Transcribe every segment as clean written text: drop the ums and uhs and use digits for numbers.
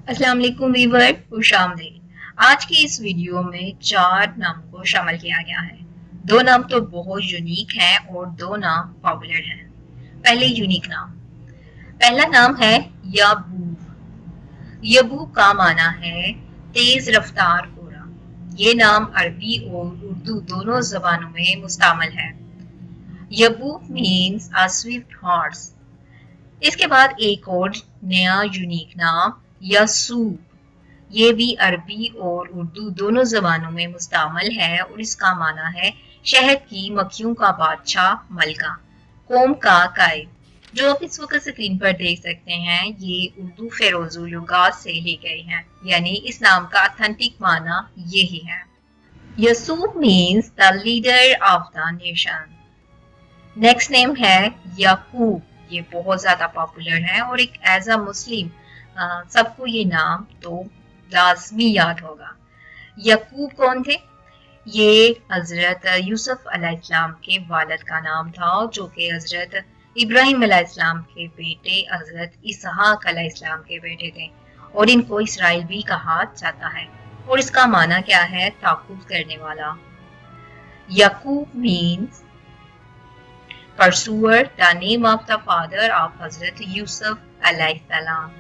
अस्सलाम वालेकुम वीवर, खुशामदीद। आज की इस वीडियो में 4 नामों को शामिल किया गया है। 2 नाम तो बहुत यूनिक हैं और 2 नाम पॉपुलर हैं। पहले यूनिक नाम। पहला नाम है यबूब। यबूब का माना है तेज रफ्तार घोड़ा। ये नाम अरबी और उर्दू दोनों जबानों में मुस्तमल है। यबूब मीन्स अ स्विफ्ट हॉर्स। इसके बाद एक और नया यूनिक नाम यसूब। ये भी अरबी और उर्दू दोनों जबानों में मुस्तमल है और इसका माना है शहद की मक्खियों का बादशाह मलका, कौम का कायद। जो आप इस वक्त स्क्रीन पर देख सकते हैं ये उर्दू फेरोजू लुगात से ली गई हैं, यानी इस नाम का ऑथेंटिक माना यही है। Yasoob means the leader of the nation. Next name है याकूब। ये बहुत ज्यादा पॉपुलर है और एक एज अ मुस्लिम सबको ये नाम तो लाजमी याद होगा। याकूब कौन थे? ये हजरत यूसुफ अलैहिस्सलाम के वालिद का नाम था, जो कि हजरत इब्राहिम अलैहिस्सलाम के बेटे हजरत इसहाक अलैहिस्सलाम के बेटे थे और इनको इसराइल भी कहा जाता है। और इसका माना क्या है? ताक़ुब करने वाला। याकूब means pursuer, the name of the father of हजरत यूसुफ अलैहिस्सलाम।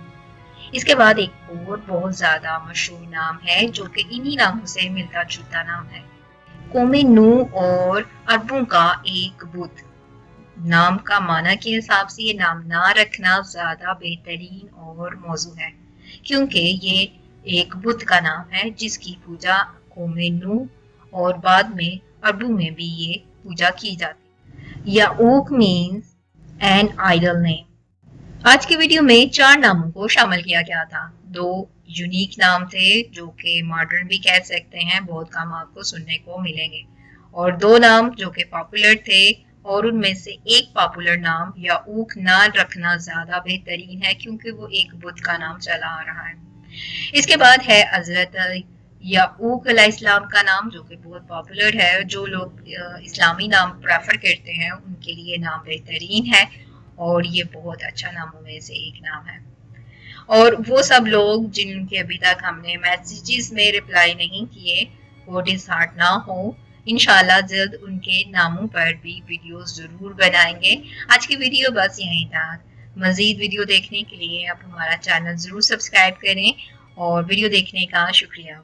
इसके बाद एक और बहुत ज्यादा मशहूर नाम है जो कि इन्हीं नामों से मिलता जुलता नाम है। कौमे नूह और अरबों का एक बुत। नाम का माना के हिसाब से ये नाम ना रखना ज्यादा बेहतरीन और मौजू है, क्योंकि ये एक बुत का नाम है जिसकी पूजा कौमे नूह और बाद में अरबों में भी ये पूजा की जाती है। याऊक मीन्स एन आइडल नेम। आज की वीडियो में 4 नामों को शामिल किया गया था। 2 यूनिक नाम थे जो कि मॉडर्न भी कह सकते हैं, बहुत कम आपको सुनने को मिलेंगे, और 2 नाम जो कि पॉपुलर थे और उनमें से एक पॉपुलर नाम याऊक ना रखना ज्यादा बेहतरीन है क्योंकि वो एक बुत का नाम चला आ रहा है। इसके बाद है हजरत याऊक अलैहिस्सलाम का नाम जो कि बहुत पॉपुलर है। जो लोग इस्लामी नाम प्रेफर करते हैं उनके लिए नाम बेहतरीन है और ये बहुत अच्छा नामों में से एक नाम है। और वो सब लोग जिनके अभी तक हमने मैसेजेस में रिप्लाई नहीं किए, वो डिसहार्ट ना हो, इंशाल्लाह जल्द उनके नामों पर भी वीडियोस जरूर बनाएंगे। आज की वीडियो बस यहीं तक। मजीद वीडियो देखने के लिए आप हमारा चैनल जरूर सब्सक्राइब करें और वीडियो देखने का शुक्रिया।